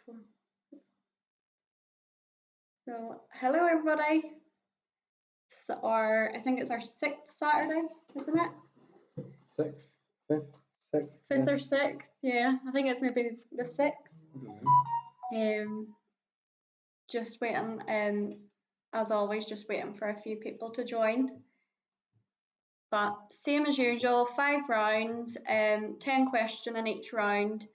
for. So, hello everybody. I think it's our 6th Saturday, isn't it? 6th, 5th, 6th. 5th or 6th, yeah. I think it's maybe the 6th. Just waiting, as always, just waiting for a few people to join. But same as usual, 5 rounds, 10 questions in each round.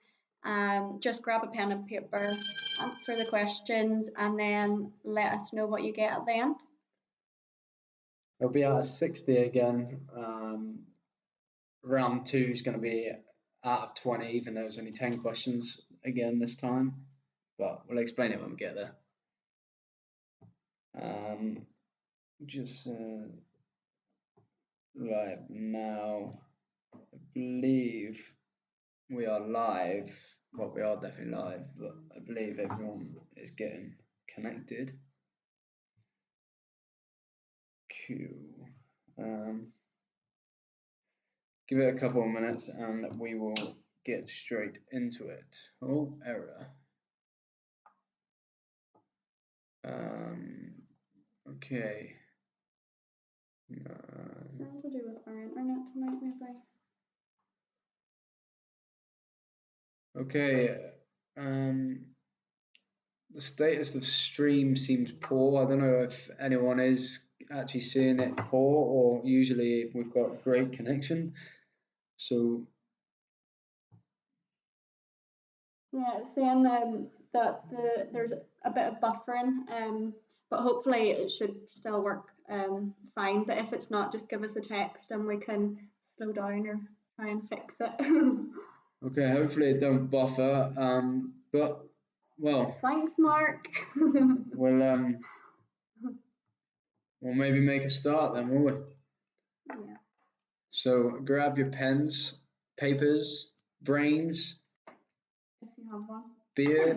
Just grab a pen and paper, answer the questions, and then let us know what you get at the end. It'll be out of 60 again. Round 2 is going to be out of 20, even though there's only 10 questions again this time. But we'll explain it when we get there. Just live now. I believe we are live. Well, we are definitely live, but I believe everyone is getting connected. Give it a couple of minutes and we will get straight into it. Oh, error. Okay. Something to do with our internet tonight, maybe. Okay. The status of stream seems poor. I don't know if anyone is actually seeing it poor, or usually we've got great connection. So yeah, it's saying that there's a bit of buffering, but hopefully it should still work fine. But if it's not, just give us a text and we can slow down or try and fix it. Okay, hopefully it don't buffer. But well. Thanks, Mark. We'll maybe make a start then, will we? Yeah. So grab your pens, papers, brains. If you have one. Beer,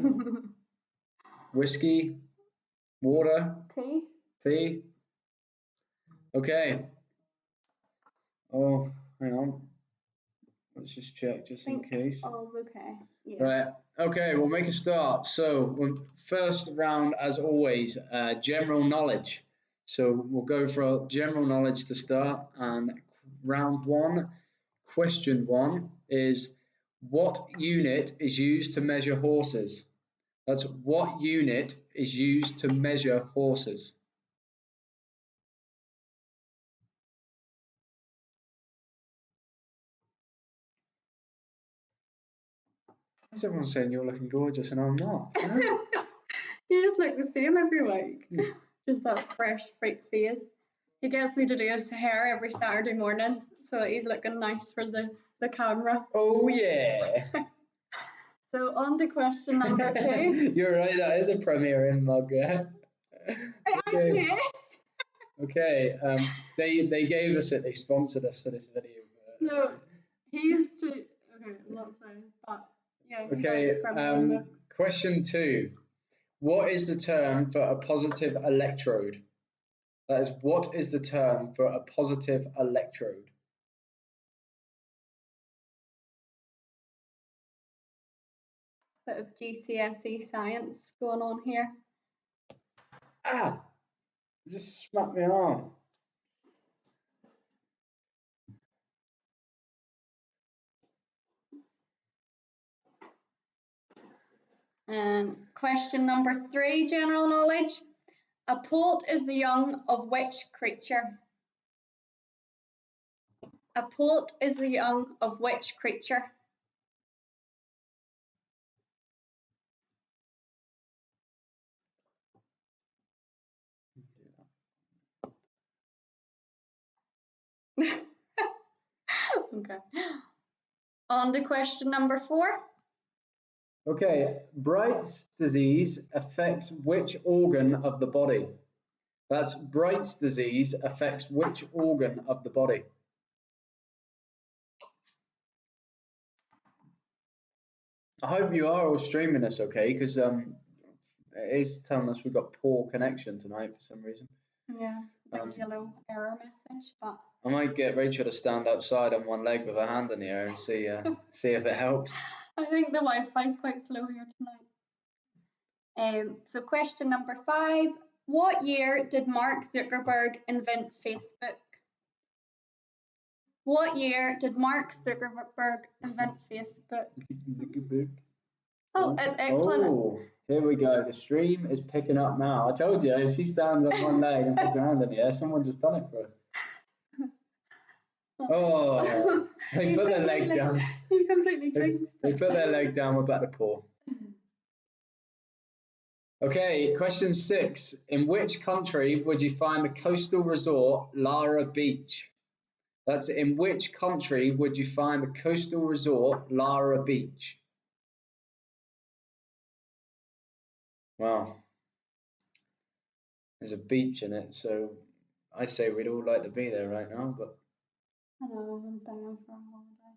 whiskey, water. Tea. Okay. Oh, hang on. Let's just check just in case. All's okay. Yeah. Right. Okay, we'll make a start. So first round, as always, general knowledge. So we'll go for general knowledge to start. And round 1, question 1 is, what unit is used to measure horses? That's what unit is used to measure horses? Everyone's saying you're looking gorgeous and I'm not. You just look the same every week. Just that fresh, bright face. He gets me to do his hair every Saturday morning, so he's looking nice for the camera. Oh yeah. So on to question number 2. You're right, that is a Premier Inn mug. Yeah? It actually is. Okay, they gave us it, they sponsored us for this video. No, he used to, okay, I'm not saying, but yeah. Okay, question 2. What is the term for a positive electrode? That is, what is the term for a positive electrode? Bit of GCSE science going on here. Ah! Just smacked my arm. And question number 3, general knowledge. A poult is the young of which creature? A poult is the young of which creature? Okay. On to question number 4. Okay, Bright's disease affects which organ of the body? That's Bright's disease affects which organ of the body? I hope you are all streaming this okay, because it is telling us we've got poor connection tonight for some reason. Yeah, big yellow error message, but I might get Rachel to stand outside on one leg with her hand in the air and see if it helps. I think the Wi-Fi is quite slow here tonight. So question number 5. What year did Mark Zuckerberg invent Facebook? What year did Mark Zuckerberg invent Facebook? Oh, it's excellent. Oh, here we go. The stream is picking up now. I told you, if she stands on one leg and puts her hand in the air, someone just done it for us. Oh, they put their leg down. You completely jinxed They it. put their leg down, we're about to pour. Okay, question 6. In which country would you find the coastal resort Lara Beach? That's in which country would you find the coastal resort Lara Beach? Wow. There's a beach in it, so I say we'd all like to be there right now, but I know, I'm down for a holiday.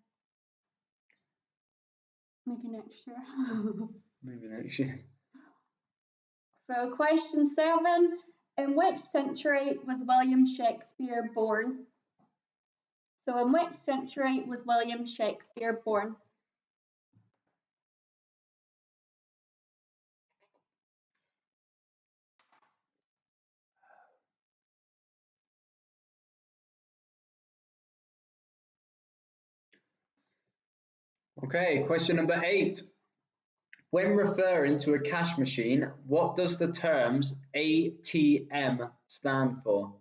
Maybe next year. maybe next year. So question 7. In which century was William Shakespeare born? So in which century was William Shakespeare born? Okay, question number 8. When referring to a cash machine, what does the terms ATM stand for?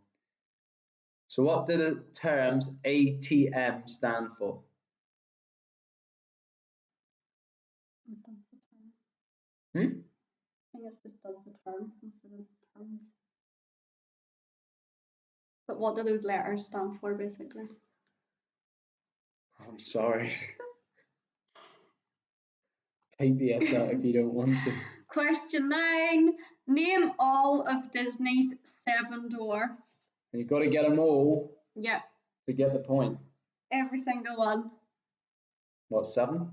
So what do the terms ATM stand for? It does the term. Hmm? I think it just does the term instead of terms. But what do those letters stand for, basically? I'm sorry. Take the S out if you don't want to. Question 9. Name all of Disney's 7 dwarfs. You've got to get them all Yep, to get the point. every single one. What, 7?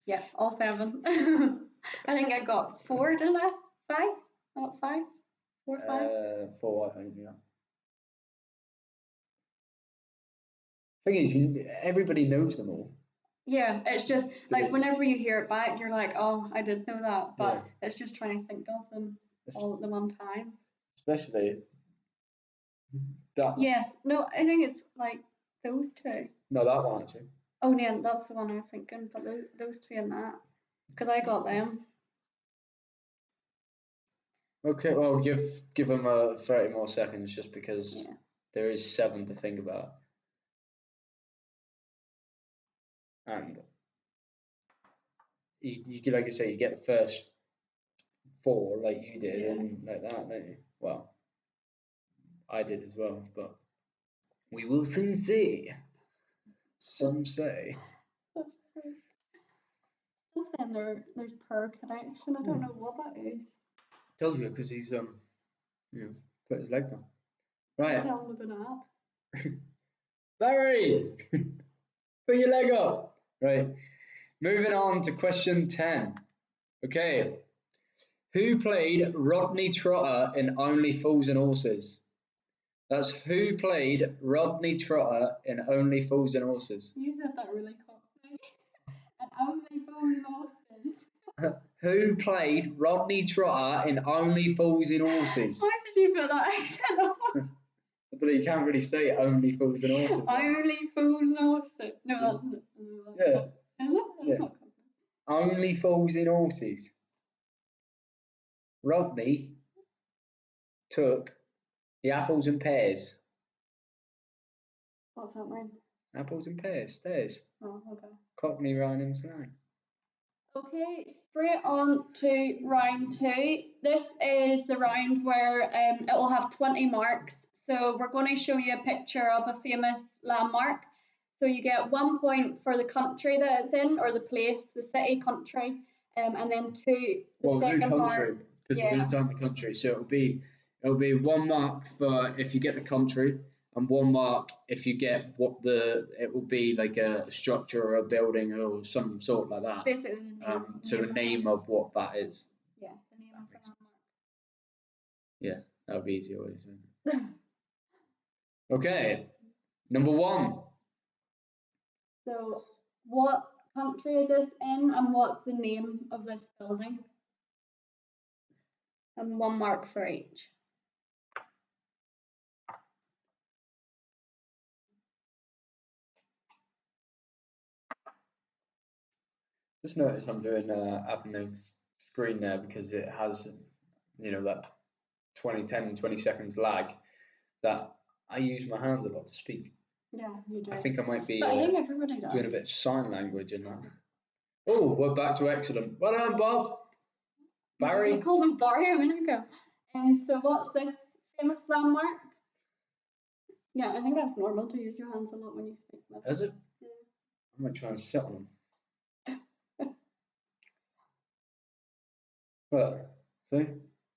Yep, all 7. I think I got 4, didn't I? 5? Not 5? 4, 5? 4, I think, yeah. Thing is, everybody knows them all. Yeah, it's just like It's- whenever you hear it back, you're like, oh, I did know that, but Yeah. it's just trying to think of them all at the one time. Especially that. Yes, no, I think it's like those 2. No, that one actually. Oh, yeah, that's the one I was thinking, but those 2 and that, because I got them. Okay, well, give them 30 more seconds just because Yeah. there is 7 to think about. And you like I say, you get the first 4 like you did, Yeah. and like that, don't you? Well, I did as well, but we will soon see. Some say. Still saying there's per connection. I don't know what that is. Told you because he's put his leg down. Right, Tell him about Barry, put your leg up. Right, moving on to question 10. Okay, who played Rodney Trotter in Only Fools and Horses? That's who played Rodney Trotter in Only Fools and Horses. You said that really cockney. And only fools and horses. Who played Rodney Trotter in Only Fools and Horses? Why did you put that accent on? But you can't really say Only Fools and Horses. Only fools and horses. No, that's not. Yeah. Is it? That's not cockney. Only Fools and Horses. Rodney took the apples and pears. What's that mean? Apples and pears, stairs. Oh, okay. Cockney rhyming slang. Okay, straight on to round 2. This is the round where it will have 20 marks. So we're going to show you a picture of a famous landmark. So you get 1 point for the country that it's in, or the place, the city, country, and then 2. The Well, we'll do second country part. because we're going to time the country. So it'll be 1 mark for if you get the country, and 1 mark if you get it will be like a structure or a building or some sort like that. Basically, the name of what that is. Yeah, the name of the landmark. Yeah, that would be easy always. Okay, number 1. So, what country is this in, and what's the name of this building? and 1 mark for each. Just notice I'm doing happening screen there because it has, that 10 and 20 seconds lag that I use my hands a lot to speak. Yeah, you do. I think I might be but I think everybody does. doing a bit of sign language in that. Oh, we're back to excellent. Well done, Bob. Barry? I called him Barry a minute ago. And so what's this famous landmark? Yeah, I think that's normal to use your hands a lot when you speak. Is it? Yeah. I might try and sit on them. Look, see?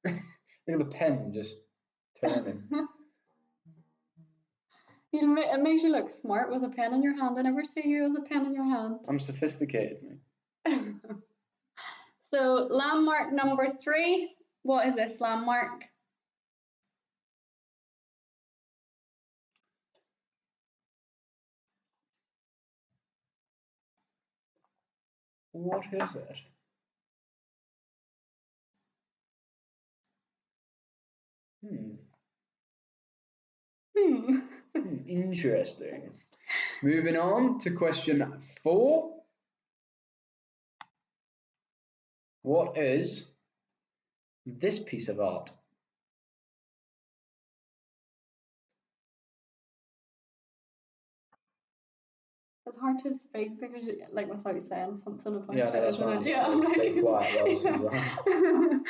Look at the pen just turning. It makes you look smart with a pen in your hand. I never see you with a pen in your hand. I'm sophisticated, mate. So landmark number 3. What is this landmark? What is it? Interesting. Moving on to question 4. What is this piece of art? It's hard to speak because without saying something about Yeah, no, that's isn't fine. it? Yeah, Stay quiet while this is on.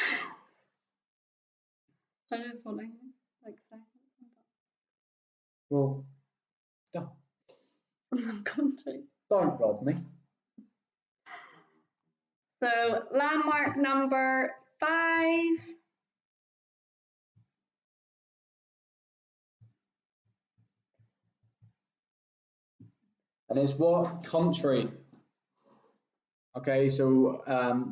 I just want to say something. Well, don't. I'm going to. Don't rob me. So landmark number 5. And it's what country? Okay, so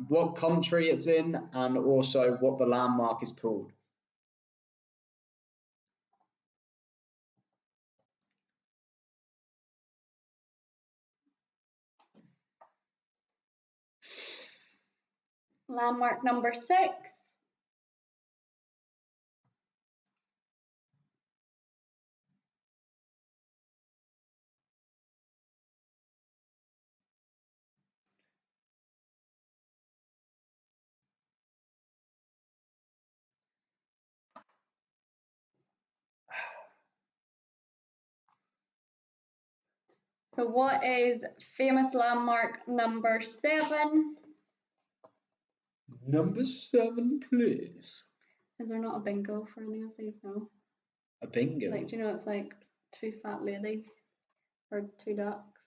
what country it's in and also what the landmark is called. Landmark number 6. So what is famous landmark number 7? Number 7, please. Is there not a bingo for any of these? No. A bingo? Do you know it's like 2 fat ladies or 2 ducks?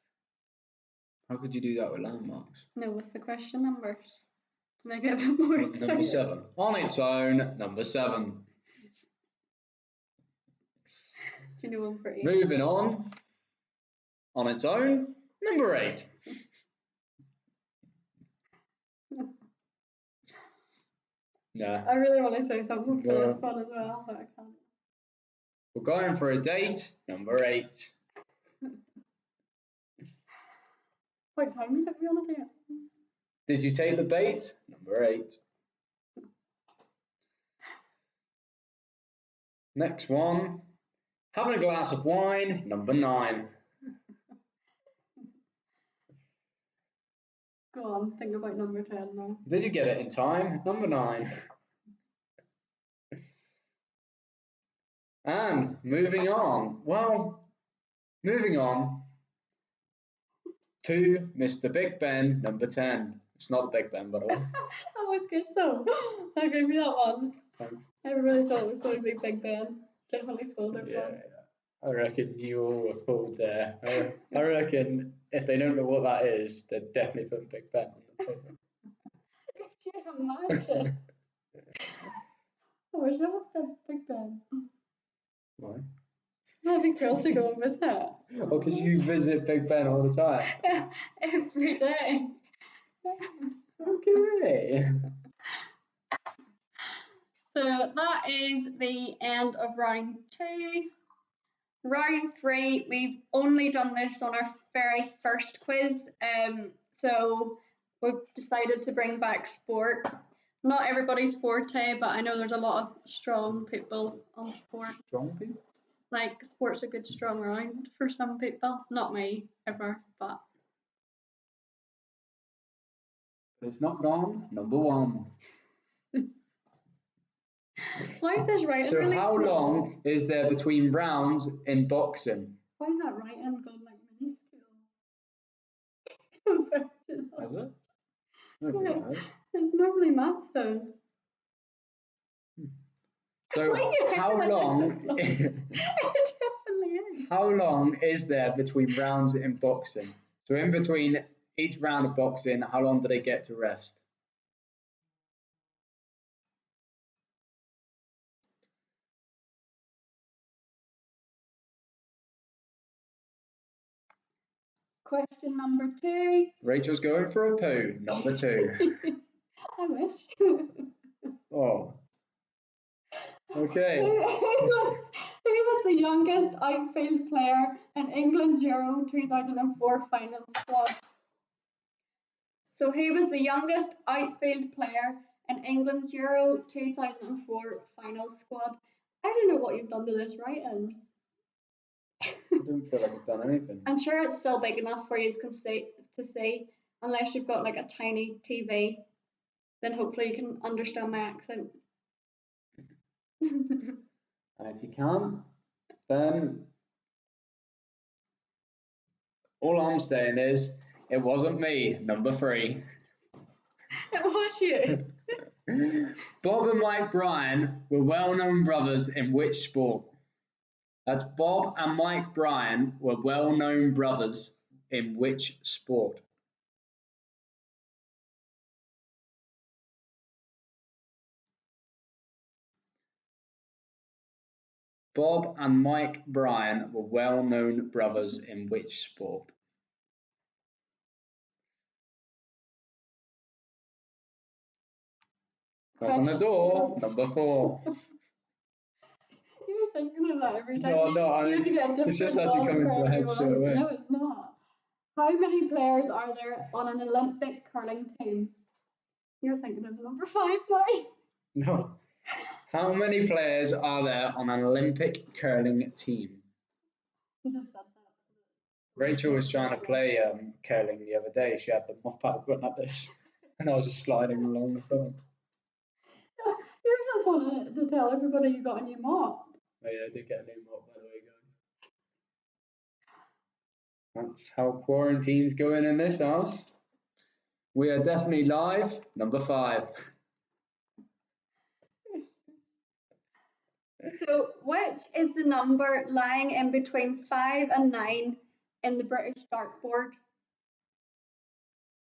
How could you do that with landmarks? No, with the question numbers to make it a bit more exciting. Number 7. On its own, number 7. Do you know one for 8? Moving on. On its own, number 8. Nah. I really want to say something for this one as well, but I can't. We're going for a date, number 8. What time you took me on a date? Did you take the bait? Number 8. Next one. Having a glass of wine, number 9. Go on, think about number 10 now. Did you get it in time? Number 9. And moving on. Well, moving on to Mr. Big Ben, number 10. It's not Big Ben, by the way. That was good though. I'll give you that one. Thanks. I really thought it was going to be Big Ben. Definitely fooled everyone. Yeah. I reckon you all were fooled there. I reckon if they don't know what that is, they're definitely putting Big Ben on the paper. Could you imagine? I wish that was Big Ben. Why? That'd be cool to go and visit. Oh, because you visit Big Ben all the time. Yeah, every day. Okay. So that is the end of round 2. Round 3, we've only done this on our very first quiz, so we've decided to bring back sport. Not everybody's forte, but I know there's a lot of strong people on sport. Strong people? Like, sport's a good strong round for some people. Not me, ever, but. It's not gone. Number one. Why is this writing So really how small? long is there between rounds in boxing? Why is that writing gone like minuscule? Has it? I don't think it has. It's normally maths though. So how long? It definitely is. How long is there between rounds in boxing? So in between each round of boxing, how long do they get to rest? Question number 2. Rachel's going for a poo. Number 2. I wish. Oh. Okay. Who was the youngest outfield player in England's Euro 2004 final squad? So who was the youngest outfield player in England's Euro 2004 final squad? I don't know what you've done to this writing. I don't feel like I've done anything. I'm sure it's still big enough for you to see, unless you've got like a tiny TV. Then hopefully you can understand my accent. And if you can't, then all I'm saying is it wasn't me. Number 3. It was you. Bob and Mike Bryan were well-known brothers in which sport? That's Bob and Mike Bryan were well-known brothers in which sport? Bob and Mike Bryan were well-known brothers in which sport? Knock on the door. Number 4. You're thinking of that every time. No, You have to get a it's just different had to come one into for my head straight everyone. away. No, it's not. How many players are there on an Olympic curling team? You're thinking of number 5 now. No. How many players are there on an Olympic curling team? You just said that. Rachel was trying to play curling the other day. She had the mop out going like this, and I was just sliding along the phone. You just wanted to tell everybody you got a new mop. Oh yeah, I did get a new mop, by the way, guys. That's how quarantine's going in this house. We are definitely live. Number 5. So, which is the number lying in between 5 and 9 in the British dartboard?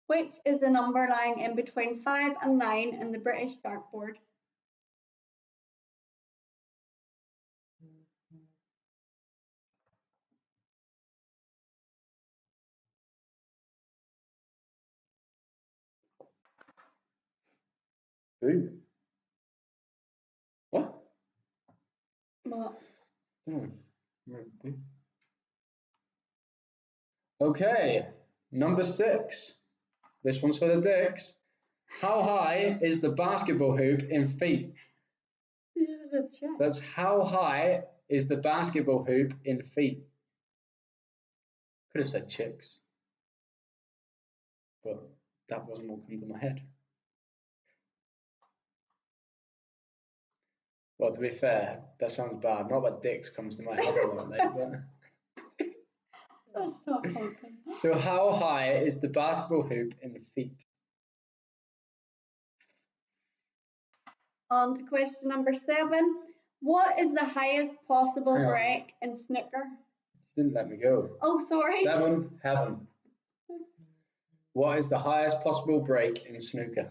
Which is the number lying in between 5 and 9 in the British dartboard? Ooh. What? What? Okay, number 6. This one's for the dicks. How high is the basketball hoop in feet? That's how high is the basketball hoop in feet? Could have said chicks, but that wasn't what came to my head. Well, to be fair, that sounds bad. Not that dicks comes to my head a lot, mate, but... Stop talking. So how high is the basketball hoop in feet? On to question number 7. What is the highest possible Hang on. break in snooker? You didn't let me go. Oh, sorry. 7, heaven. What is the highest possible break in snooker?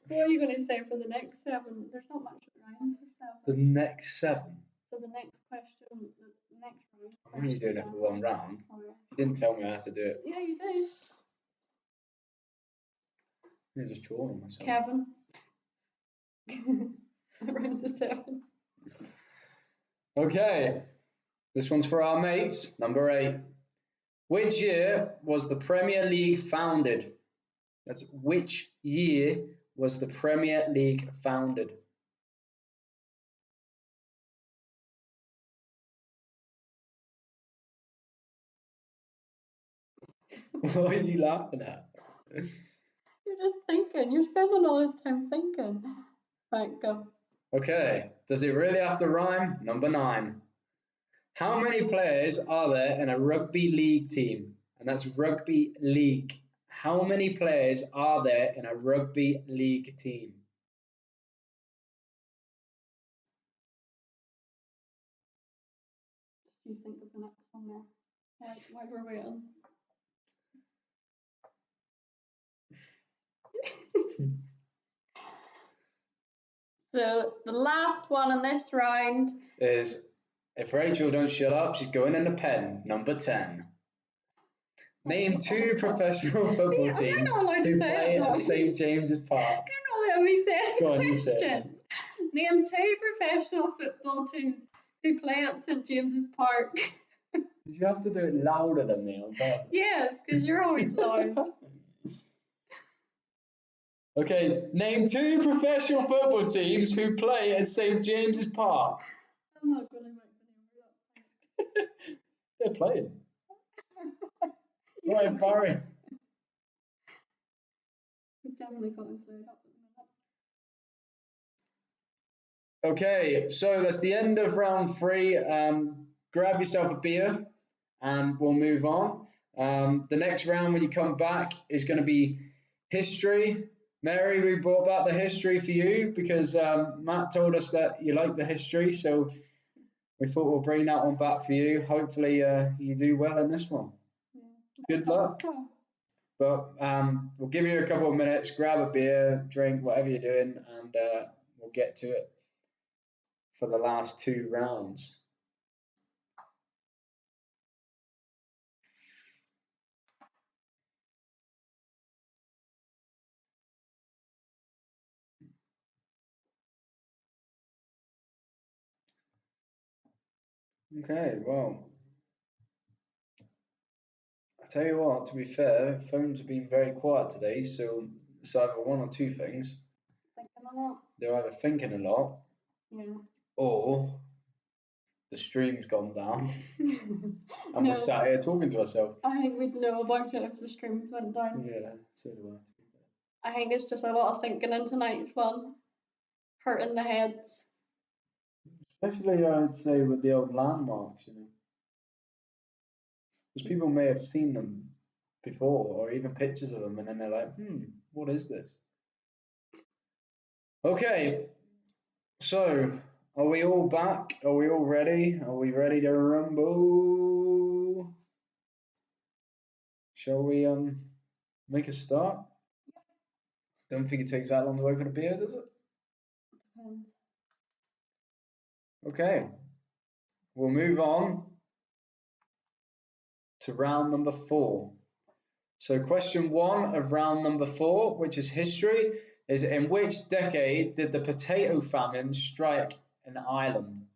What are you going to say for the next 7? There's not much around for 7. The next 7? So the next question, the next round. I'm only doing it for one round. Oh, yeah. You didn't tell me how to do it. Yeah, you did. I'm just drawing on myself. Kevin. Rounds to 7. Okay, this one's for our mates. Number 8. Which year was the Premier League founded? That's which year was the Premier League founded? What are you laughing at? You're just thinking. You're spending all this time thinking. Right, go. Okay, does it really have to rhyme? Number 9. How many players are there in a rugby league team? And that's rugby league. How many players are there in a rugby league team? You think of the next one there. Why we're waiting. So the last one in this round is, if Rachel don't shut up, she's going in the pen. Number 10. Name 2 professional football teams who play at St James's Park. You're not letting me say Go on, the you say it. questions. Name 2 professional football teams who play at St James's Park. Did you have to do it louder than me on purpose? Yes, because you're always loud. Okay, name 2 professional football teams who play at St James's Park. I'm not going to make the name. They're playing. Right, Barry. We've definitely got to slow it up at Okay, so that's the end of round 3. Grab yourself a beer and we'll move on. The next round when you come back is going to be history. Mary, we brought back the history for you because Matt told us that you like the history, so we thought we'll bring that one back for you. Hopefully you do well in this one. Yeah. Good luck. But we'll give you a couple of minutes, grab a beer, drink, whatever you're doing, and we'll get to it for the last 2 rounds. Okay, well, I tell you what, to be fair, phones have been very quiet today, so it's either one or 2 things. Thinking a lot. They're either thinking a lot, Yeah. or the stream's gone down, and No. we're sat here talking to ourselves. I think we'd know about it if the streams went down. Yeah, so do I, to be fair. I think it's just a lot of thinking in tonight's one. Hurting the heads. Especially, I'd say, with the old landmarks, you know. Because people may have seen them before, or even pictures of them, and then they're like, what is this? Okay, so are we all back? Are we all ready? Are we ready to rumble? Shall we make a start? Don't think it takes that long to open a beer, does it? Depends. Okay, we'll move on to round number 4. So question 1 of round number 4, which is history, is in which decade did the potato famine strike an Ireland?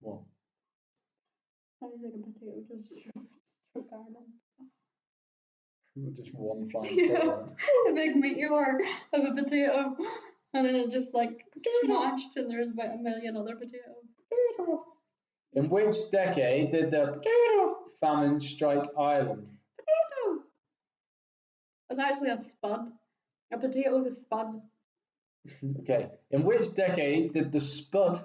What? How do you think a potato just struck Ireland? Just one flying Yeah, potato. a big meteor of a potato, and then it just like smashed, and there's about a million other potatoes. In which decade did the potato famine strike Ireland? Potato. It's actually a spud. A potato is a spud. Okay. In which decade did the spud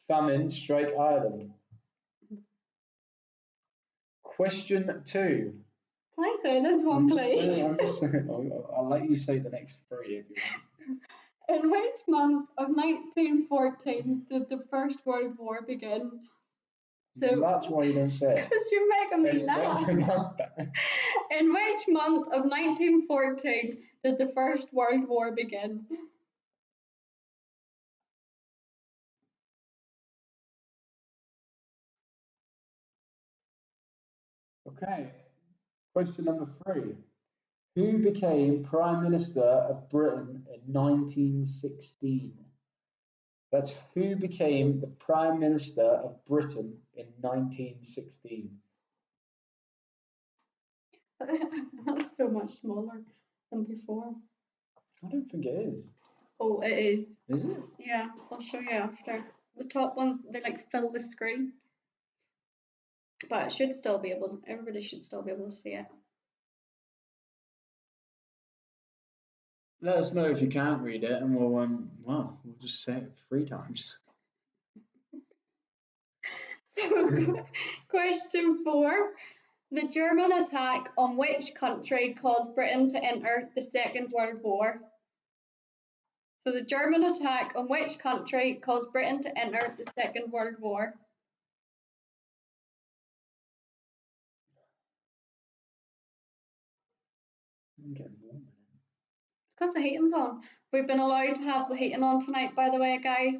famine strike Ireland? Question 2. Can I say this one, please? I'm just saying, I'll let you say the next 3 if you want. In which month of 1914 did the First World War begin? So that's why you don't say it. Because you're making me laugh. In which month of 1914 did the First World War begin? Okay. Question number 3. Who became Prime Minister of Britain in 1916? That's who became the Prime Minister of Britain in 1916. That's so much smaller than before. I don't think it is. Oh, it is. Is it? Yeah, I'll show you after. The top ones, they like fill the screen. But it should still be able, everybody should still be able to see it. Let us know if you can't read it, and we'll just say it 3 times. So, question 4. The German attack on which country caused Britain to enter the Second World War? So, the German attack on which country caused Britain to enter the Second World War? I'm getting warm. Because the heating's on. We've been allowed to have the heating on tonight, by the way, guys.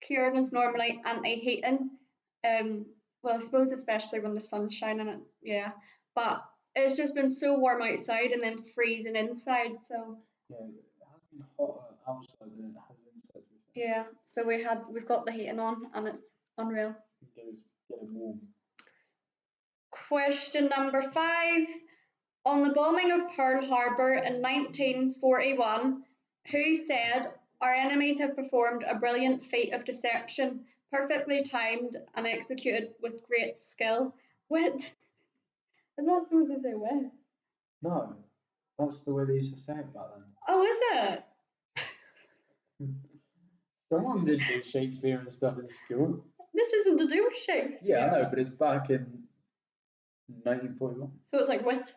Kieran is normally anti-heating. Well, I suppose especially when the sun's shining, yeah. But it's just been so warm outside and then freezing inside, so Yeah, it has been hotter outside than it has inside. yeah. So we've got the heating on and it's unreal. Getting warm. Question number 5. On the bombing of Pearl Harbor in 1941, who said, "Our enemies have performed a brilliant feat of deception, perfectly timed and executed with great skill"? With? Is that supposed to say with? No, that's the way they used to say it back then. Oh, is it? Someone did do Shakespeare and stuff in school. This isn't to do with Shakespeare. Yeah, I know, but it's back in 1941. So it's like with,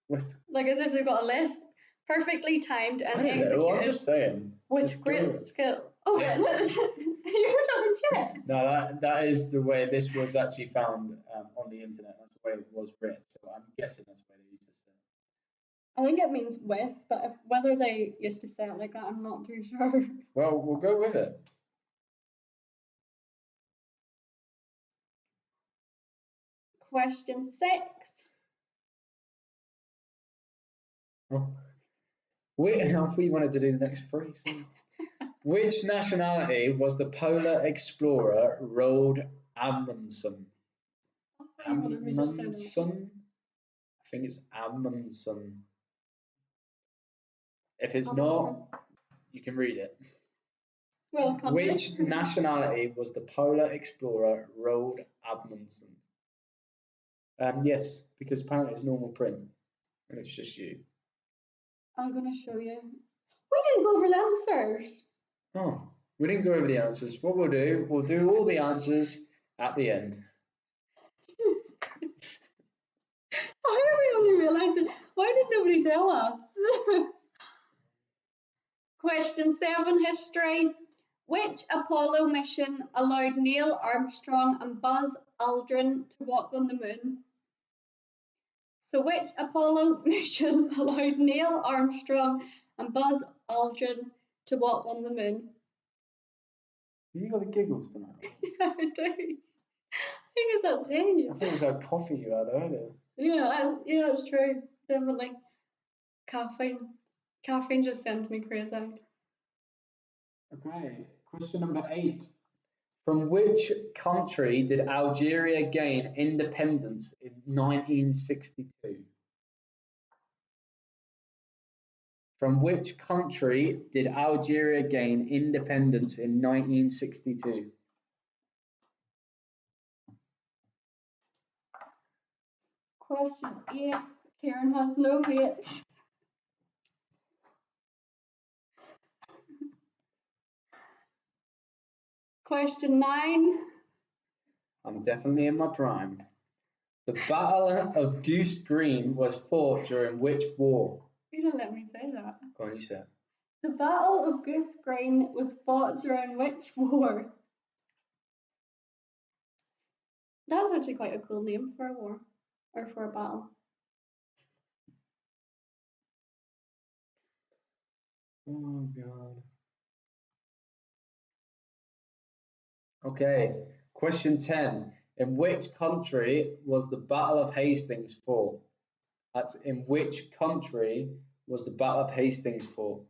With like as if they've got a lisp. Perfectly timed and I don't know, I'm executed just saying. with Just go great with it. skill. Oh, Yeah. you were talking shit. No, that is the way this was actually found on the internet. That's the way it was written. So I'm guessing that's the way they used to say it. I think it means with, but whether they used to say it like that, I'm not too sure. Well, we'll go with it. Question 6. Oh. I thought you wanted to do the next 3. So. Which nationality was the polar explorer Roald Amundsen? Amundsen? I think it's Amundsen. If it's not, you can read it. Well, Which nationality was the polar explorer Roald Amundsen? Yes, because apparently it's normal print, and it's just you. I'm going to show you. We didn't go over the answers. Oh, we didn't go over the answers. What we'll do all the answers at the end. Why are we only realising? Why did nobody tell us? Question 7, history. Which Apollo mission allowed Neil Armstrong and Buzz Aldrin to walk on the moon? So which Apollo mission allowed Neil Armstrong and Buzz Aldrin to walk on the moon? You got the giggles tonight. Yeah, I do. I think it's that tea. I think it was that coffee you had earlier. Yeah, that's true. Definitely. Caffeine just sends me crazy. Okay, question number 8. From which country did Algeria gain independence in 1962? From which country did Algeria gain independence in 1962? Question 8. Karen has no mates. Question 9. I'm definitely in my prime. The Battle of Goose Green was fought during which war? You didn't let me say that. Go on, you said. The Battle of Goose Green was fought during which war? That's actually quite a cool name for a war, or for a battle. Oh, God. Okay, question 10. In which country was the Battle of Hastings fought? That's in which country was the Battle of Hastings fought?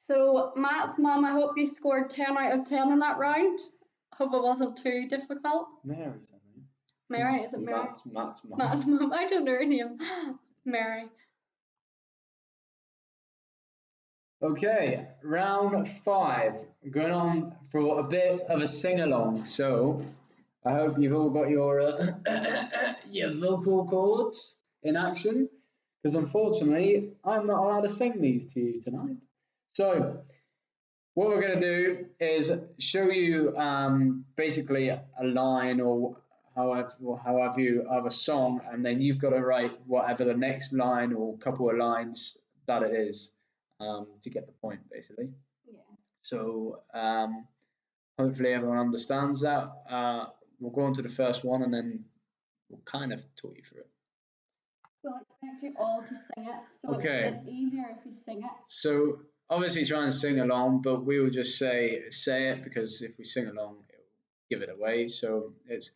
So Matt's mum, I hope you scored 10 out of 10 in that round. Hope it wasn't too difficult. Mary something. Mary, is it Mary? Matt's mum. Matt's mum, I don't know her name. Mary. Okay, round 5. Going on for a bit of a sing-along. So I hope you've all got your your vocal cords in action, because unfortunately I'm not allowed to sing these to you tonight. So what we're going to do is show you basically a line or however you have a song, and then you've got to write whatever the next line or couple of lines that it is to get the point, basically. Yeah. So hopefully everyone understands that. We'll go on to the first one, and then we'll kind of talk you through it. We'll expect you all to sing it, so Okay. it's easier if you sing it. So obviously try and sing along, but we will just say it, because if we sing along, it will give it away. So it's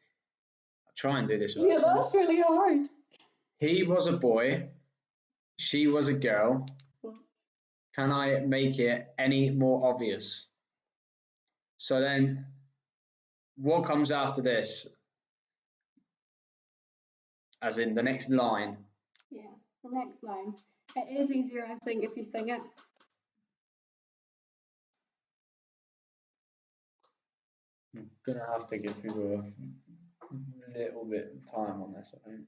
try and do this. Yeah, that's really hard. He was a boy, she was a girl. Can I make it any more obvious? So then, what comes after this? As in the next line. Yeah, the next line. It is easier, I think, if you sing it. I'm gonna have to give people a little bit of time on this, I think.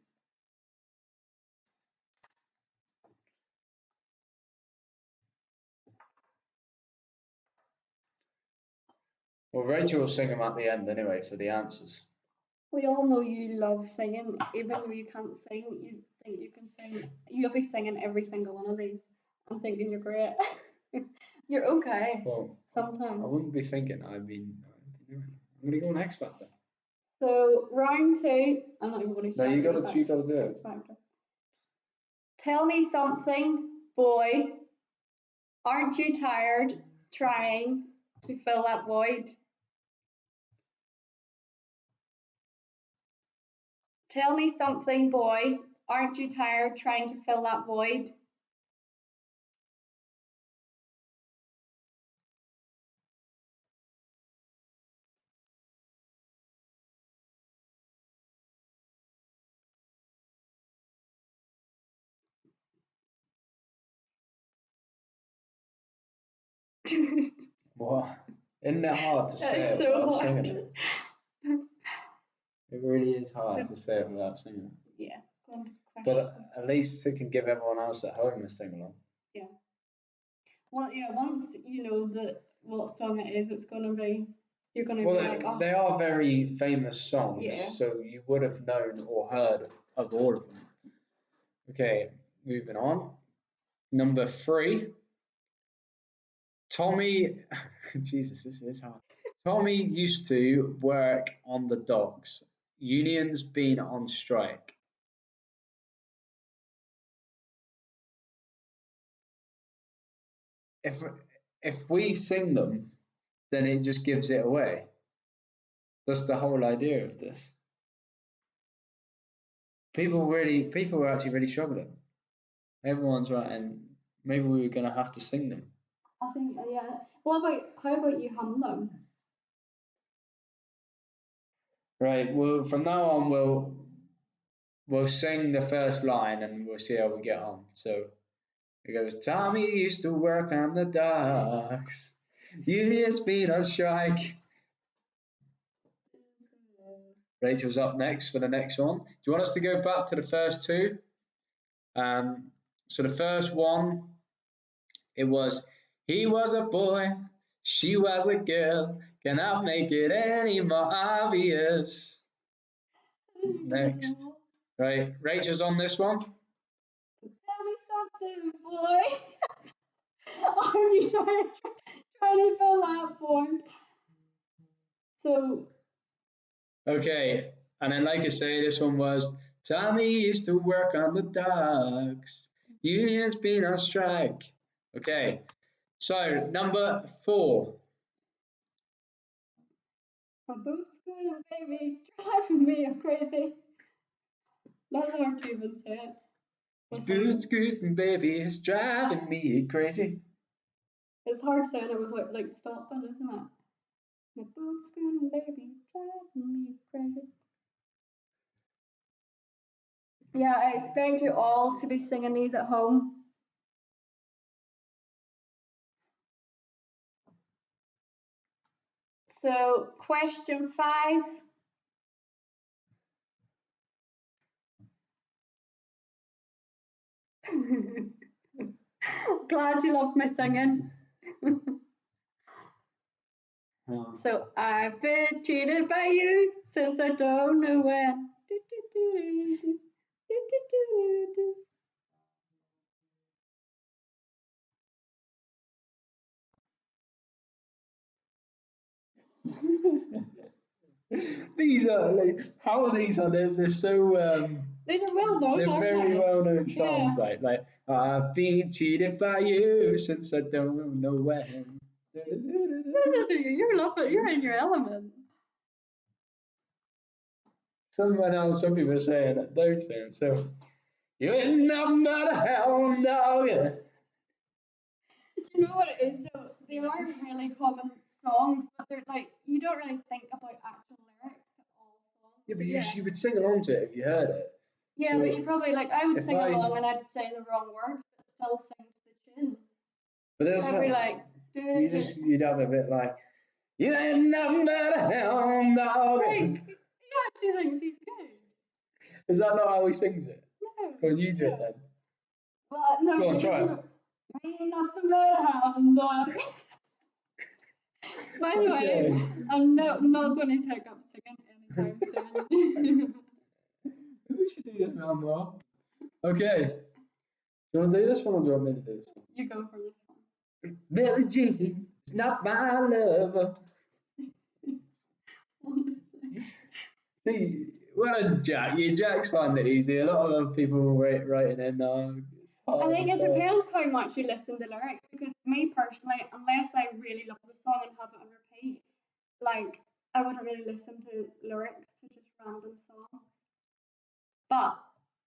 Well, Rachel will sing them at the end anyway for the answers. We all know you love singing, even though you can't sing, you think you can sing. You'll be singing every single one of these. I'm thinking you're great. You're okay. Well, sometimes. I wouldn't be thinking I'd be doing. I'm gonna go on X Factor. So round 2, I'm not even going to No, shout you it, gotta do it. X Factor. Tell me something, boy. Aren't you tired trying to fill that void? Tell me something, boy. Aren't you tired trying to fill that void? What? Isn't it hard to say It's it so without hard. singing it? It really is hard to say it without singing it. Yeah. Go on to the But question. at least it can give everyone else at home a sing along. Yeah. Well, yeah. Once you know what song it is, it's gonna be. You're gonna be like, oh. They are very famous songs, Yeah. so you would have known or heard of all of them. Okay, moving on. Number 3. Tommy, Jesus, this is hard. Tommy used to work on the docks. Union's been on strike. If we sing them, then it just gives it away. That's the whole idea of this. People are actually really struggling. Everyone's writing. Maybe we were gonna have to sing them. I think yeah. How about you hum them? Right. Well, from now on, we'll sing the first line and we'll see how we get on. So it goes. Tommy used to work on the docks. Union's been on strike. Rachel's up next for the next one. Do you want us to go back to the first two? So the first one, it was, he was a boy, she was a girl. Can I make it any more obvious? Next. Right, Rachel's on this one. Tell me something, boy. Are you trying to fill that void? So. Okay, and then like I say, this one was, Tommy used to work on the docks. Union's been on strike. Okay, so number 4. My boots going, baby, driving me crazy. That's hard to even say it. Boots scooting, baby, it's driving me crazy. It's hard saying it without like stopping, isn't it? My boot scooting baby driving me crazy. Yeah, I expect you all to be singing these at home. So, question 5. Glad you loved my singing. So, I've been cheated by you since I don't know when. These are like, how are these? Are they're so These are well known. they're very well known songs. Yeah. Like I've been cheated by you since I don't know when. You're loving. You're in your element. Some people are saying that don't say them. So you ain't nothing but a hound dog. You know what it is though? They are really common songs, but they're like you don't really think about actual lyrics to all songs. Yeah, but Yeah. you would sing along to it if you heard it. Yeah, So but you probably like I would if sing I- along and I'd say the wrong words, but still sing to the tune. But that's I'd be how like, you'd have a bit like you ain't nothing but a hound dog. Frank, he actually thinks he's good. Is that not how he sings it? No. Well, you do it then. Well, no. Go on, try it. Ain't nothing but a hound dog. By the way, I'm not going to take up singing anytime soon. We should do this now more. Okay. Do you want to do this one or do you want me to do this one? You go for this one. Billie Jean is not my lover. See, well, Jack, Jack's find it easy. A lot of other people writing in. I think it depends how much you listen to lyrics because me personally, unless I really love the song and have it on repeat, like I wouldn't really listen to lyrics to just random songs. But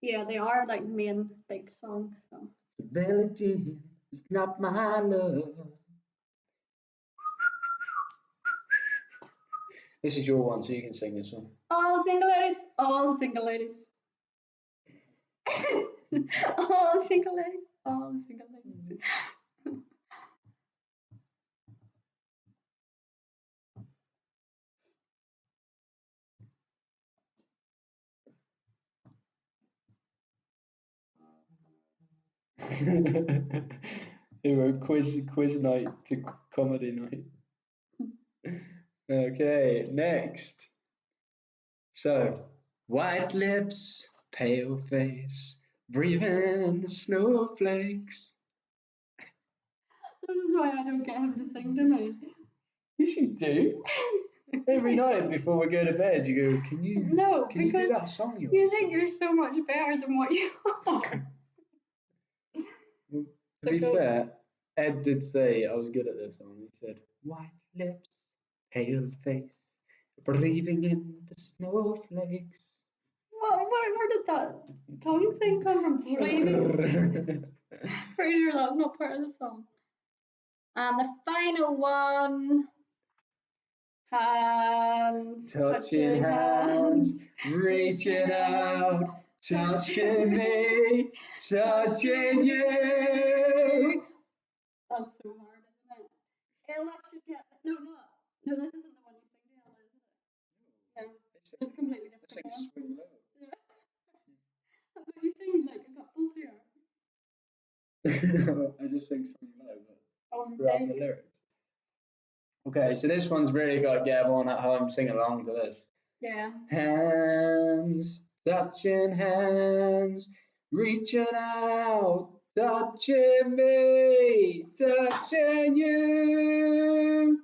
yeah, they are like main big songs. So Billie Jean is not my lover. This is your one, so you can sing this one. all single ladies, all single ladies. all single ladies, all single ladies. Anyway, quiz night to comedy night. Okay, next. So, white lips, pale face, breathing the snowflakes. This is why I don't get him to sing to me. Yes, you do. Every night before we go to bed, you go, can you do that song you think you're so much better than what you are. Well, to be fair, Ed did say I was good at this one. He said, white lips, pale face, breathing in the snowflakes. Where did that tongue thing come from? Breathing? Pretty sure that's not part of the song. And the final one. Hands. Touching hands, reaching out, touching me, touching you. That's so hard, isn't it? Ella should get. No, this isn't the one you sing to Ella, is it? No, it's completely different. Swing low. Yeah. But you sing like a couple here. I just sing Swing Low, but throughout the lyrics. Okay, so this one's really got to get everyone at home sing along to this. Yeah. Hands, touching hands, reaching out, touching me, touching you.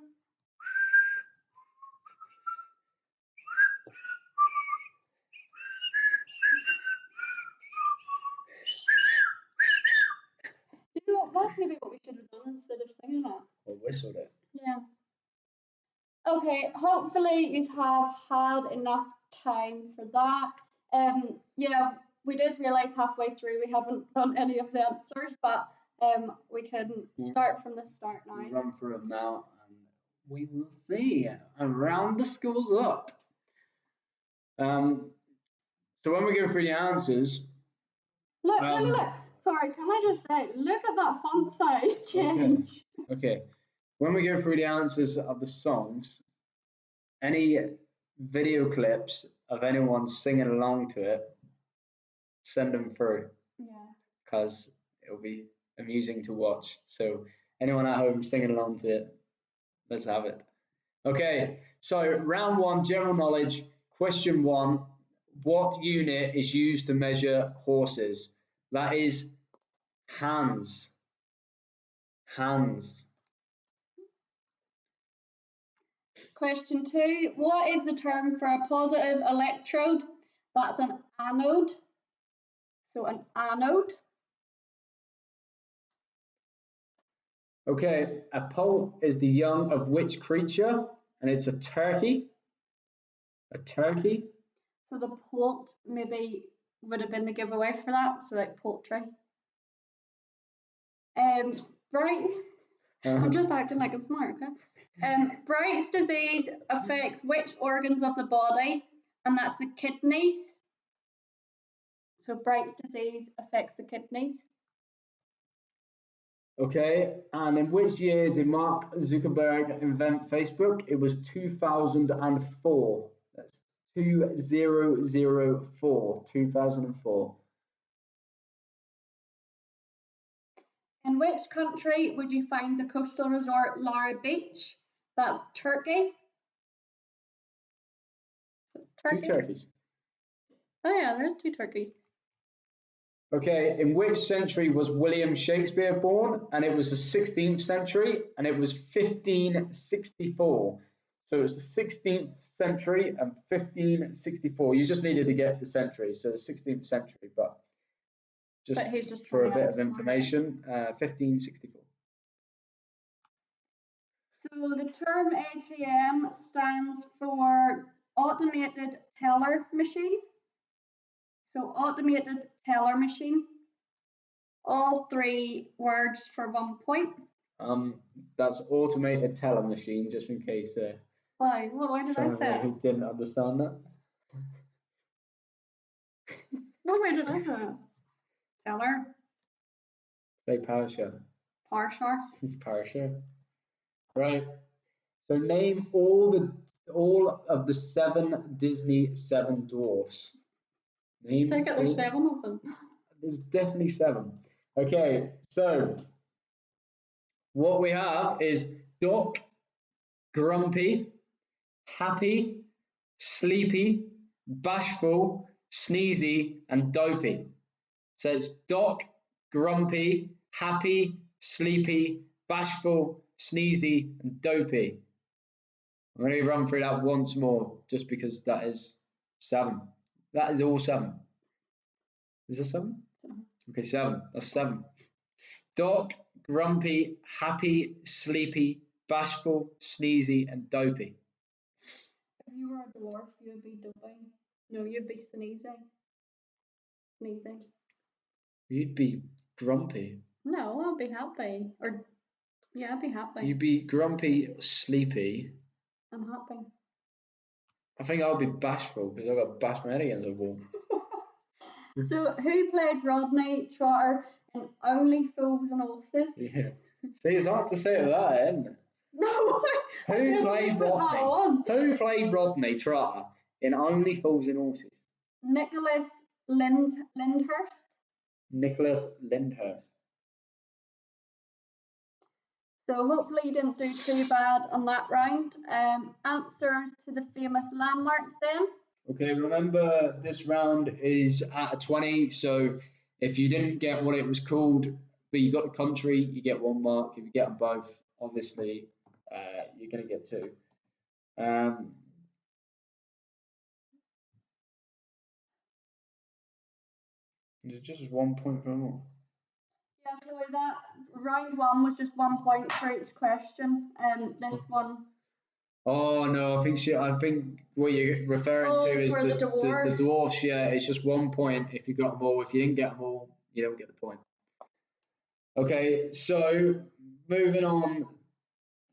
You know what? That's maybe what we should have done instead of singing it. Or whistled it. Yeah. Okay, hopefully you have had enough time for that. Yeah, we did realise halfway through we haven't done any of the answers, but We can start from the start now. We'll run through them now, and we will see. And round the schools up. So when we go through the answers, Look. Sorry, can I just say, look at that font size change. Okay. When we go through the answers of the songs, any video clips of anyone singing along to it, send them through. Yeah. Because it'll be amusing to watch. So anyone at home singing along to it, let's have it. Okay, so round one, general knowledge. Question one, what unit is used to measure horses? That is hands. Hands. Question two, what is the term for a positive electrode? That's an anode. So an anode. Okay, a poult is the young of which creature? And it's a turkey. A turkey. So the poult maybe would have been the giveaway for that. So like poultry. Right. I'm just acting like I'm smart, okay? Bright's disease affects which organs of the body? And that's the kidneys. So Bright's disease affects the kidneys. Okay, and in which year did Mark Zuckerberg invent Facebook? It was 2004. That's 2004. 2004. In which country would you find the coastal resort Lara Beach? That's Turkey. Turkey. 2 turkeys. Oh yeah, there's 2 turkeys. Okay, in which century was William Shakespeare born? And it was the 16th century, and it was 1564. So it's the 16th century and 1564. You just needed to get the century, so the 16th century, but he's just for a bit of information, 1564. So the term ATM stands for automated teller machine. So automated teller machine. All 3 words for 1 point. That's automated teller machine, just in case. Why? Why did I say that? Who didn't understand that? Why did I say that? Teller. Say PowerShell. Parsher. PowerShell. Right. So name all of the 7 Disney 7 dwarfs. Take it, there's 7 of them. There's definitely 7. Okay, so what we have is Doc, Grumpy, Happy, Sleepy, Bashful, Sneezy, and Dopey. So it's Doc, Grumpy, Happy, Sleepy, Bashful, Sneezy, and Dopey. I'm going to run through that once more, just because that is 7. That is all 7. Is there 7? Okay, 7. That's 7. Doc, Grumpy, Happy, Sleepy, Bashful, Sneezy, and Dopey. If you were a dwarf, you would be Dopey. No, you'd be Sneezy. Sneezy. You'd be Grumpy. No, I'll be Happy. Or, yeah, I'd be Happy. You'd be Grumpy, Sleepy. I'm Happy. I think I'll be Bashful because I've got bash my head against the wall. So, who played Rodney Trotter in Only Fools and Horses? Yeah. See, it's hard to say that, isn't it? No. Who played Rodney Trotter in Only Fools and Horses? Nicholas Lyndhurst. Nicholas Lyndhurst. So hopefully you didn't do too bad on that round. Answers to the famous landmarks then. Okay, remember this round is out of 20, so if you didn't get what it was called, but you got the country, you get 1 mark. If you get them both, obviously, you're going to get 2. Is it just 1 point for them all? Yeah, Chloe, that round 1 was just 1 point for each question. This one. Oh no, I think what you're referring to is the dwarfs. Yeah, it's just 1 point if you got them all. If you didn't get them all, you don't get the point. Okay, so moving on.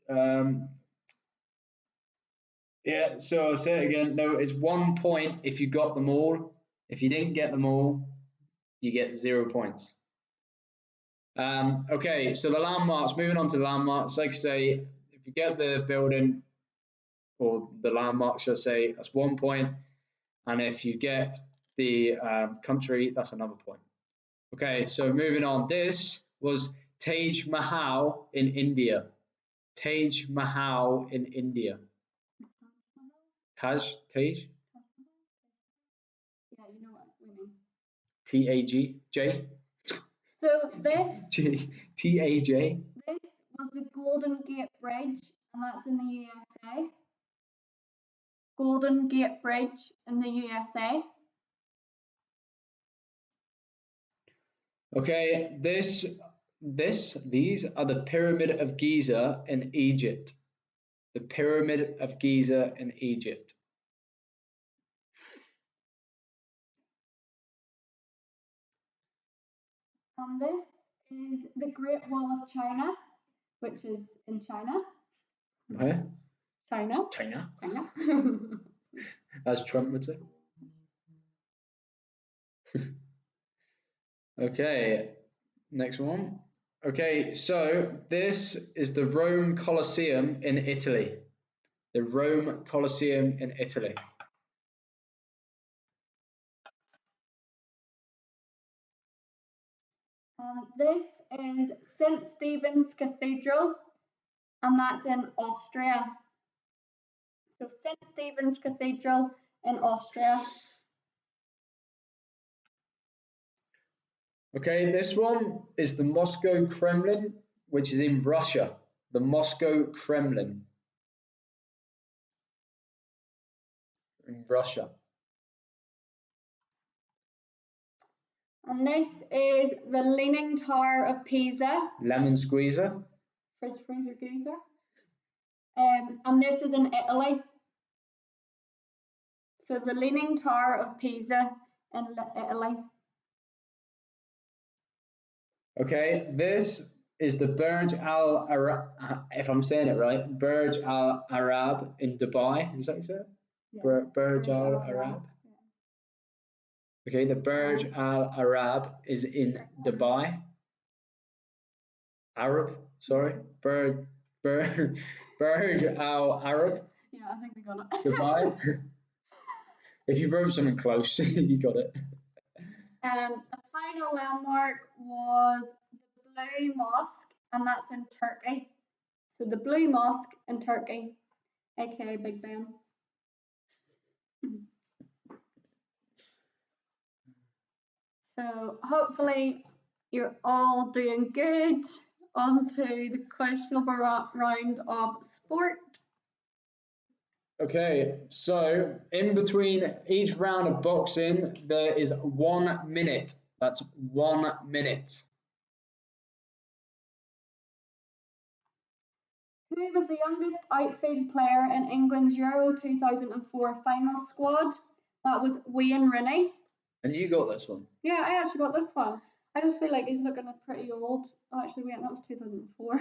Um, yeah, so I'll say it again. No, it's 1 point if you got them all. If you didn't get them all, you get 0 points. Okay, so the landmarks, moving on to the landmarks, like I say, if you get the building or the landmark, should I say, that's 1 point. And if you get the country, that's another point. Okay, so moving on. This was Taj Mahal in India. Taj Mahal in India. Taj? Yeah, you know what we mean. T-A-G? J? So this T-A-J? this was the Golden Gate Bridge, and that's in the USA. Golden Gate Bridge in the USA. Okay, these are the Pyramid of Giza in Egypt. The Pyramid of Giza in Egypt. And this is the Great Wall of China, which is in China. Where? China. China. China. As Trump would say. Okay, next one. Okay, so this is the Rome Colosseum in Italy. The Rome Colosseum in Italy. This is St. Stephen's Cathedral, and that's in Austria. So St. Stephen's Cathedral in Austria. Okay, this one is the Moscow Kremlin, which is in Russia. The Moscow Kremlin in Russia. And this is the Leaning Tower of Pisa. Lemon squeezer. Fridge freezer geyser. And this is in Italy. So the Leaning Tower of Pisa in Italy. Okay, this is the Burj Al Arab, if I'm saying it right, Burj Al Arab in Dubai. Is that what you said? Yeah. Burj Al Arab. Okay, the Burj Al Arab is in Dubai. Arab, sorry. Burj Al Arab. Yeah, I think we got it. Dubai. If you wrote something close, you got it. And the final landmark was the Blue Mosque, and that's in Turkey. So the Blue Mosque in Turkey, aka Big Ben. So hopefully you're all doing good. On to the questionable round of sport. Okay, so in between each round of boxing, there is 1 minute. That's 1 minute. Who was the youngest outfield player in England's Euro 2004 final squad? That was Wayne Rooney. And you got this one. Yeah, I actually got this one. I just feel like he's looking pretty old. Oh, actually, wait, that was 2004.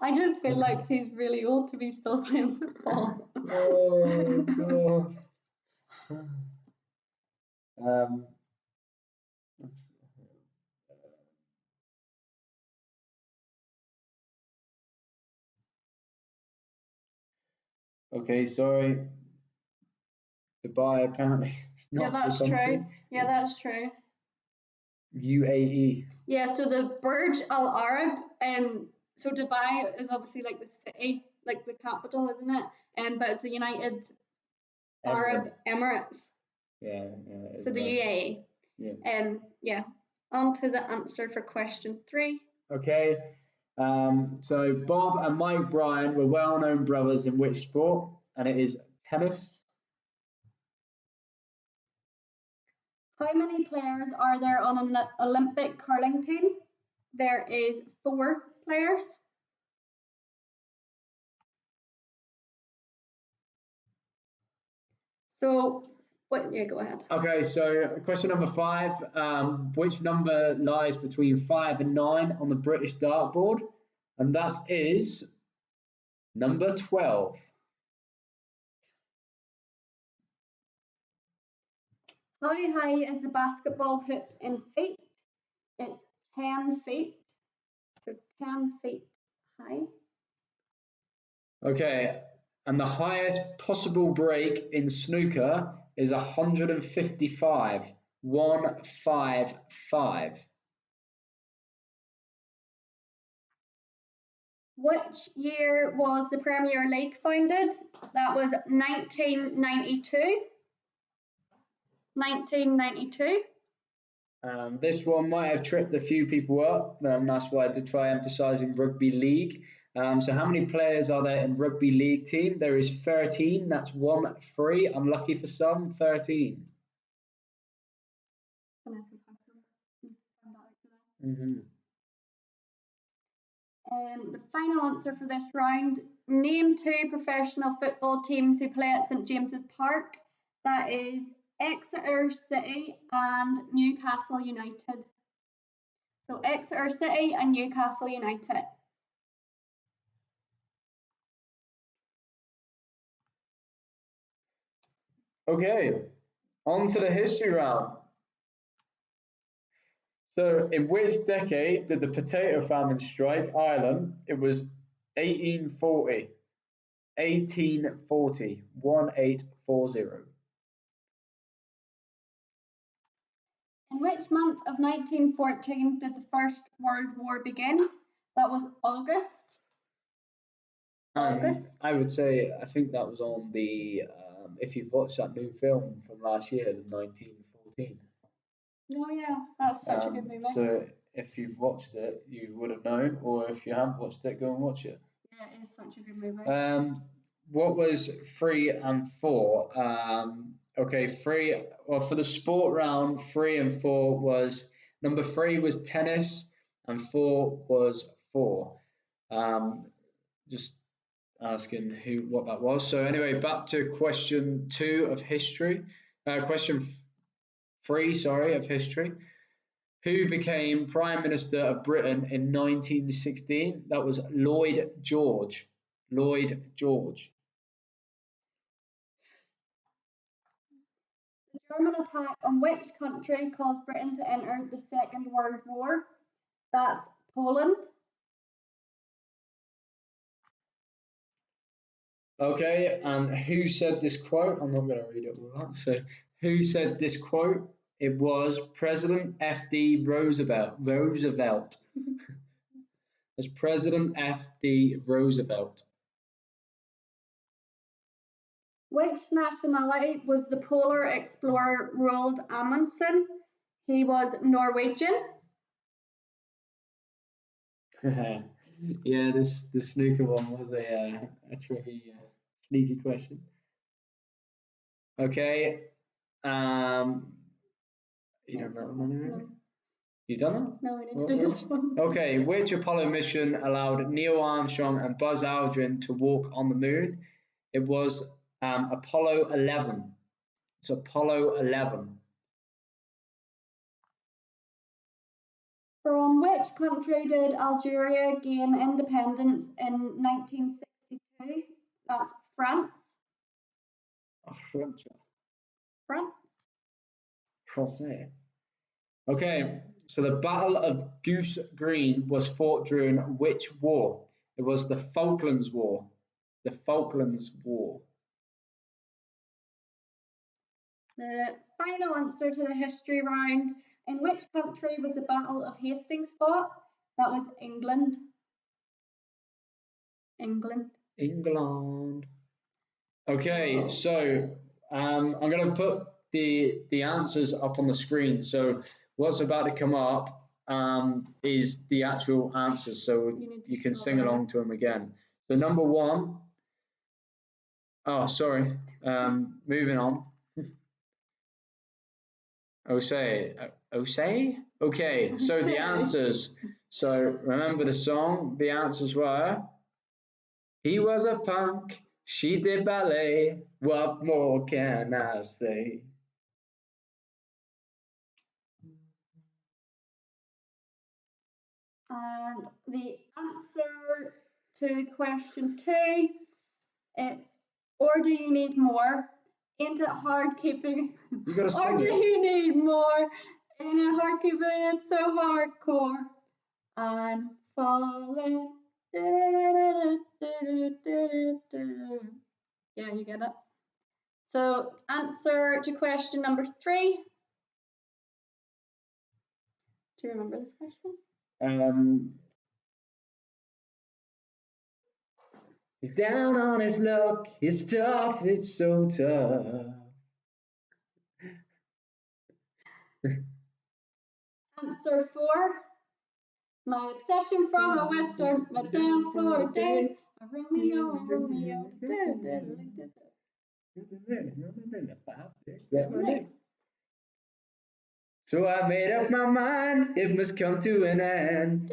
I just feel like he's really old to be still playing football. Oh, no. Okay, sorry. Dubai apparently. Yeah, that's true. Yeah, that's true. UAE. Yeah, so the Burj Al Arab, so Dubai is obviously like the city, like the capital, isn't it? But it's the United Arab Emirates. Yeah. So the UAE. Yeah. Yeah. On to the answer for question 3. Okay. So Bob and Mike Bryan were well-known brothers in which sport? And it is tennis. How many players are there on an Olympic curling team? There is 4 players. So What? Yeah, go ahead. Okay, so question number 5. Which number lies between 5 and 9 on the British dartboard? And that is number 12. How high is the basketball hoop in feet? It's 10 feet. So 10 feet high. Okay, and the highest possible break in snooker is 155. 155. Which year was the Premier League founded? That was 1992. 1992. This one might have tripped a few people up. That's why I did try emphasising rugby league. So how many players are there in rugby league team? There is 13. That's 1 3. Unlucky for some, 13. Mm-hmm. The final answer for this round. Name 2 professional football teams who play at St James's Park. That is Exeter City and Newcastle United. So Exeter City and Newcastle United. Okay, on to the history round. So, in which decade did the potato famine strike Ireland? It was 1840. 1840. 1840. In which month of 1914 did the First World War begin? That was August. August. I would say, I think that was on the, if you've watched that new film from last year, the 1914. Oh yeah, that's such a good movie. So if you've watched it, you would have known, or if you haven't watched it, go and watch it. Yeah, it is such a good movie. What was 3 and 4? Okay, 3. Well, for the sport round, 3 and 4 was number 3 was tennis, and 4 was 4. Just asking what that was. So anyway, back to question 2 of history. Question 3, sorry, of history. Who became Prime Minister of Britain in 1916? That was Lloyd George. Lloyd George. The German attack on which country caused Britain to enter the Second World War? That's Poland. Okay, and who said this quote? I'm not going to read it all out. So, who said this quote? It was President F.D. Roosevelt. Roosevelt. It's President F.D. Roosevelt. Which nationality was the polar explorer Roald Amundsen? He was Norwegian. Yeah, the snooker one was a tricky, sneaky question. Okay, you don't know No. You done that? No, we need to do this one. Okay, which Apollo mission allowed Neil Armstrong and Buzz Aldrin to walk on the moon? It was Apollo 11. It's Apollo 11. From which country did Algeria gain independence in 1962? That's France. French. France. Français. Okay, so the Battle of Goose Green was fought during which war? It was the Falklands War. The Falklands War. The final answer to the history round. In which country was the Battle of Hastings fought? That was England. England. England. Okay, so I'm going to put the answers up on the screen. So what's about to come up is the actual answers. So you can sing along to them again. So number 1. Oh, sorry. Moving on. Osei? Okay, so the answers. So remember the song? The answers were, he was a punk, she did ballet, what more can I say? And the answer to question 2, it's or do you need more? Ain't it hard keeping? You gotta sing Or do it. you need more? Ain't it hard keeping it so hardcore? I'm falling. Yeah, you get it. So answer to question number 3. Do you remember this question? He's down on his luck. It's tough. It's so tough. Answer 4. My obsession from a western, my dance floor date. A Romeo and Romeo. So I made up my mind. It must come to an end.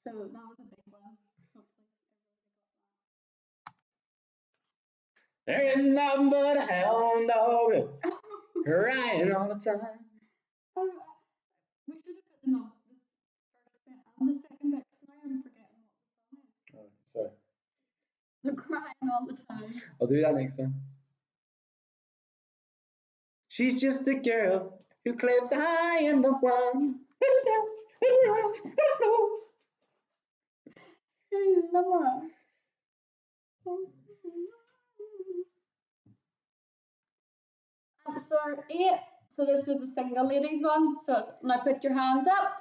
So that was a big one. Ain't nothing but a hound dog crying all the time. We should have put them on the first bit and the second bit because now I'm forgetting what the song is. Oh, sorry. They're crying all the time. I'll do that next time. She's just the girl who claims I am the one who does Love. Answer 8. So this was the single ladies one. So it's, now put your hands up.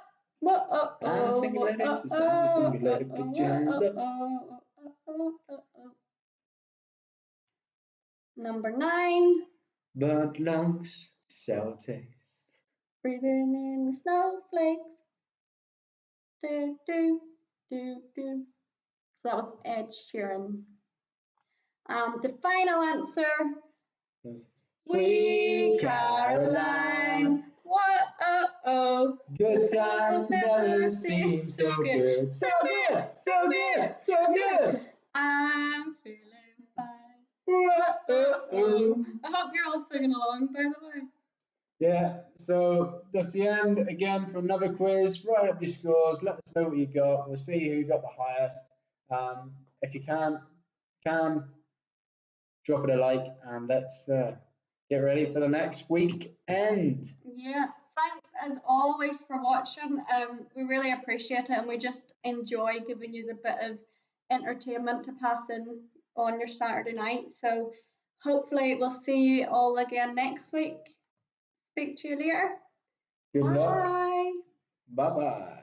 I'm a single lady, 'cause I'm a single lady. Put your hands up. Number 9. But lungs, sour taste. Breathing in the snowflakes. Do, do, do, do. So that was Ed Sheeran. The final answer, Sweet Caroline. Whoa. Good times never seem so good. So good, so good, so good. I'm feeling fine. Whoa. I hope you're all singing along, by the way. Yeah, so that's the end again for another quiz. Write up your scores, let us know what you got. We'll see who got the highest. If you can drop it a like and let's get ready for the next weekend. Yeah, thanks as always for watching. We really appreciate it and we just enjoy giving you a bit of entertainment to pass in on your Saturday night. So hopefully we'll see you all again next week. Speak to you later. Good luck. Bye. Bye bye.